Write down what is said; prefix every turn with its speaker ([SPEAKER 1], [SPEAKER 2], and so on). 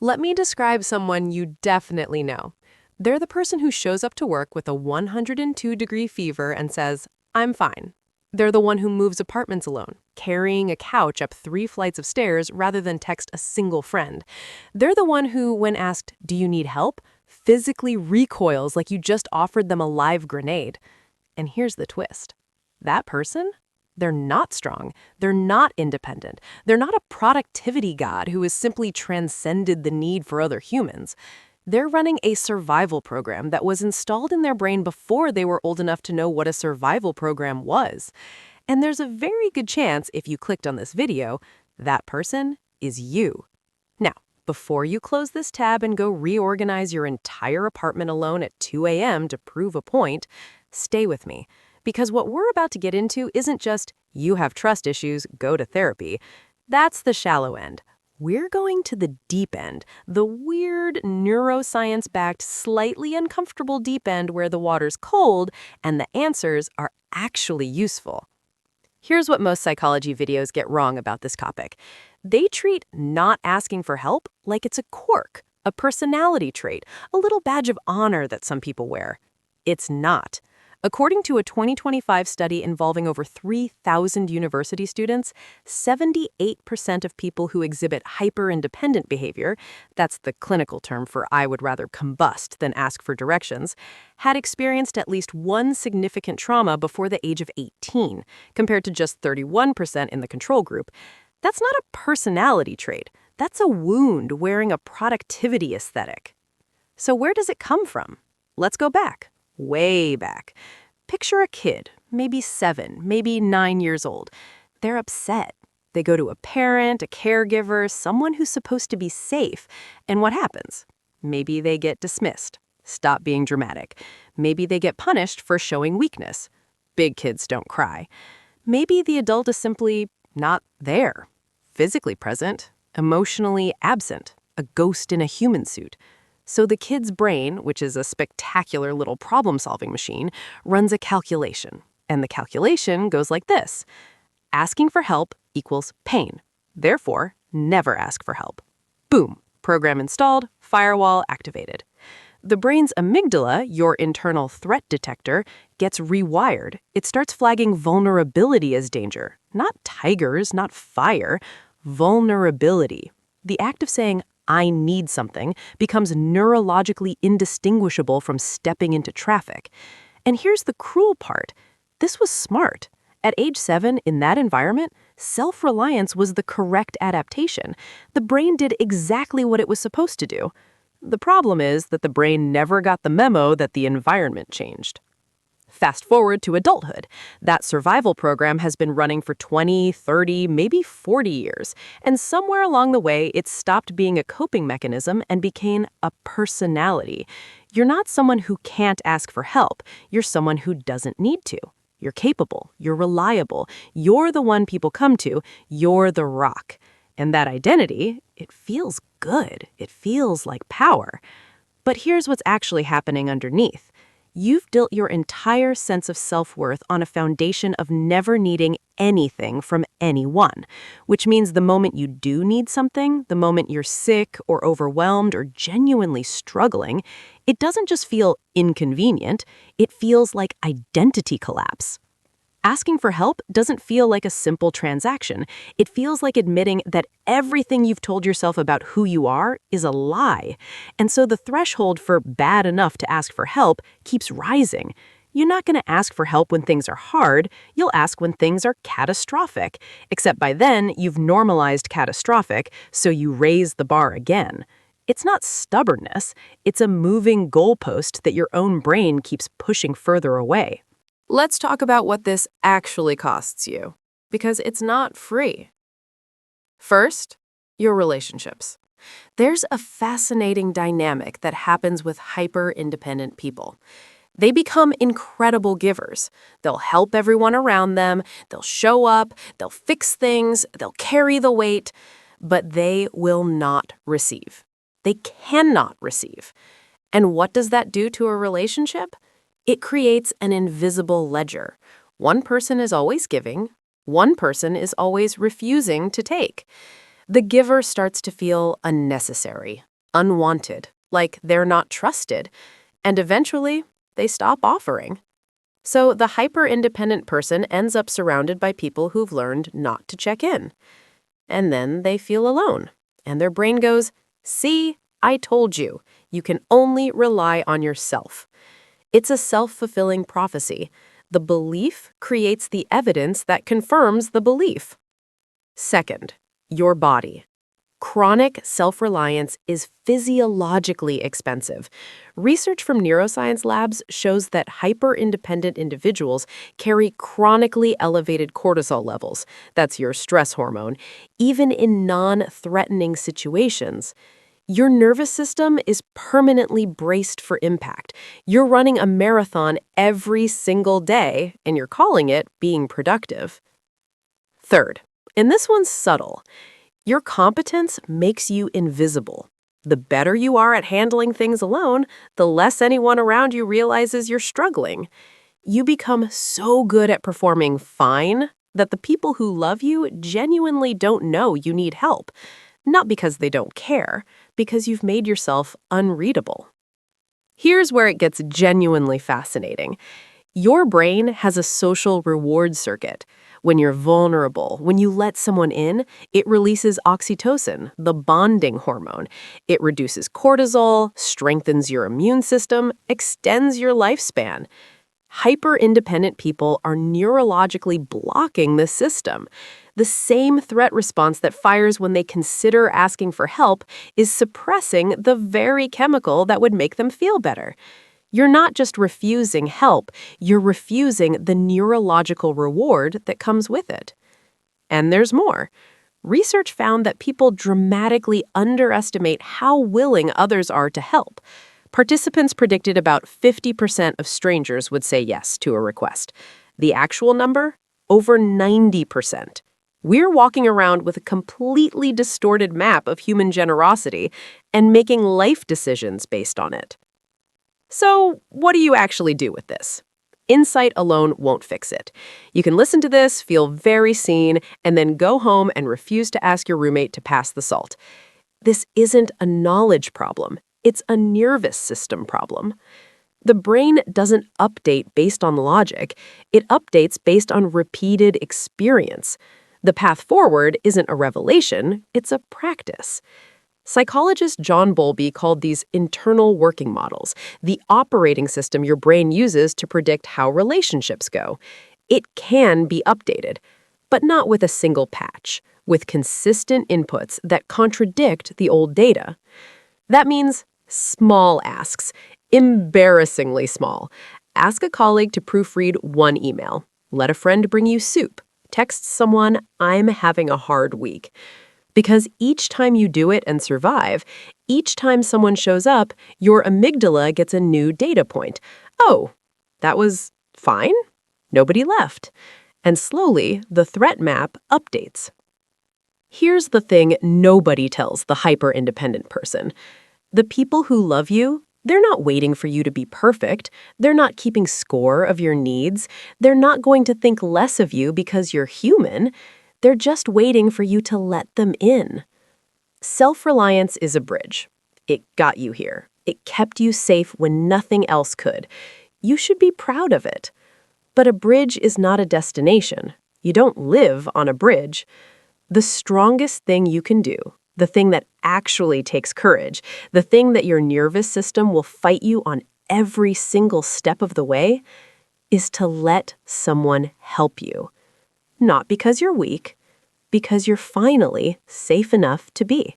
[SPEAKER 1] Let me describe someone you definitely know. They're the person who shows up to work with a 102-degree fever and says, "I'm fine." They're the one who moves apartments alone, carrying a couch up 3 flights of stairs rather than text a single friend. They're the one who, when asked, "Do you need help?" physically recoils like you just offered them a live grenade. And here's the twist. That person? They're not strong. They're not independent. They're not a productivity god who has simply transcended the need for other humans. They're running a survival program that was installed in their brain before they were old enough to know what a survival program was. And there's a very good chance, if you clicked on this video, that person is you. Now, before you close this tab and go reorganize your entire apartment alone at 2 a.m. to prove a point, stay with me. Because what we're about to get into isn't just, you have trust issues, go to therapy. That's the shallow end. We're going to the deep end, the weird, neuroscience-backed, slightly uncomfortable deep end where the water's cold and the answers are actually useful. Here's what most psychology videos get wrong about this topic. They treat not asking for help like it's a quirk, a personality trait, a little badge of honor that some people wear. It's not. According to a 2025 study involving over 3,000 university students, 78% of people who exhibit hyper-independent behavior, that's the clinical term for I would rather combust than ask for directions, had experienced at least one significant trauma before the age of 18, compared to just 31% in the control group. That's not a personality trait. That's a wound wearing a productivity aesthetic. So where does it come from? Let's go back. Way back. Picture a kid, maybe 7, maybe 9 years old. They're upset. They go to a parent, a caregiver, someone who's supposed to be safe. And what happens? Maybe they get dismissed. Stop being dramatic. Maybe they get punished for showing weakness. Big kids don't cry. Maybe the adult is simply not there. Physically present, emotionally absent, a ghost in a human suit. So the kid's brain, which is a spectacular little problem-solving machine, runs a calculation. And the calculation goes like this. Asking for help equals pain. Therefore, never ask for help. Boom. Program installed, firewall activated. The brain's amygdala, your internal threat detector, gets rewired. It starts flagging vulnerability as danger. Not tigers, not fire. Vulnerability. The act of saying, "I need something," becomes neurologically indistinguishable from stepping into traffic. And here's the cruel part. This was smart. At age 7, in that environment, self-reliance was the correct adaptation. The brain did exactly what it was supposed to do. The problem is that the brain never got the memo that the environment changed. Fast forward to adulthood. That survival program has been running for 20, 30, maybe 40 years. And somewhere along the way, it stopped being a coping mechanism and became a personality. You're not someone who can't ask for help. You're someone who doesn't need to. You're capable. You're reliable. You're the one people come to. You're the rock. And that identity, it feels good. It feels like power. But here's what's actually happening underneath. You've built your entire sense of self-worth on a foundation of never needing anything from anyone, which means the moment you do need something, the moment you're sick or overwhelmed or genuinely struggling, it doesn't just feel inconvenient, it feels like identity collapse. Asking for help doesn't feel like a simple transaction. It feels like admitting that everything you've told yourself about who you are is a lie. And so the threshold for bad enough to ask for help keeps rising. You're not going to ask for help when things are hard. You'll ask when things are catastrophic. Except by then, you've normalized catastrophic, so you raise the bar again. It's not stubbornness. It's a moving goalpost that your own brain keeps pushing further away. Let's talk about what this actually costs you, because it's not free. First, your relationships. There's a fascinating dynamic that happens with hyper-independent people. They become incredible givers. They'll help everyone around them, they'll show up, they'll fix things, they'll carry the weight, but they will not receive. They cannot receive. And what does that do to a relationship? It creates an invisible ledger. One person is always giving, one person is always refusing to take. The giver starts to feel unnecessary, unwanted, like they're not trusted, and eventually they stop offering. So the hyper-independent person ends up surrounded by people who've learned not to check in. And then they feel alone, and their brain goes, "See, I told you. You can only rely on yourself." It's a self-fulfilling prophecy. The belief creates the evidence that confirms the belief. Second, your body. Chronic self-reliance is physiologically expensive. Research from neuroscience labs shows that hyper-independent individuals carry chronically elevated cortisol levels, that's your stress hormone, even in non-threatening situations. Your nervous system is permanently braced for impact. You're running a marathon every single day, and you're calling it being productive. Third, and this one's subtle, your competence makes you invisible. The better you are at handling things alone, the less anyone around you realizes you're struggling. You become so good at performing fine that the people who love you genuinely don't know you need help. Not because they don't care, because you've made yourself unreadable. Here's where it gets genuinely fascinating. Your brain has a social reward circuit. When you're vulnerable, when you let someone in, it releases oxytocin, the bonding hormone. It reduces cortisol, strengthens your immune system, extends your lifespan. Hyper-independent people are neurologically blocking this system. The same threat response that fires when they consider asking for help is suppressing the very chemical that would make them feel better. You're not just refusing help, you're refusing the neurological reward that comes with it. And there's more. Research found that people dramatically underestimate how willing others are to help. Participants predicted about 50% of strangers would say yes to a request. The actual number? Over 90%. We're walking around with a completely distorted map of human generosity and making life decisions based on it. So, what do you actually do with this? Insight alone won't fix it. You can listen to this, feel very seen, and then go home and refuse to ask your roommate to pass the salt. This isn't a knowledge problem. It's a nervous system problem. The brain doesn't update based on logic. It updates based on repeated experience. The path forward isn't a revelation, it's a practice. Psychologist John Bowlby called these internal working models, the operating system your brain uses to predict how relationships go. It can be updated, but not with a single patch, with consistent inputs that contradict the old data. That means small asks, embarrassingly small. Ask a colleague to proofread one email. Let a friend bring you soup. Text someone, "I'm having a hard week." Because each time you do it and survive, each time someone shows up, your amygdala gets a new data point. Oh, that was fine? Nobody left. And slowly, the threat map updates. Here's the thing nobody tells the hyper-independent person. The people who love you, they're not waiting for you to be perfect. They're not keeping score of your needs. They're not going to think less of you because you're human. They're just waiting for you to let them in. Self-reliance is a bridge. It got you here. It kept you safe when nothing else could. You should be proud of it. But a bridge is not a destination. You don't live on a bridge. The strongest thing you can do, the thing that actually takes courage, the thing that your nervous system will fight you on every single step of the way, is to let someone help you. Not because you're weak, because you're finally safe enough to be.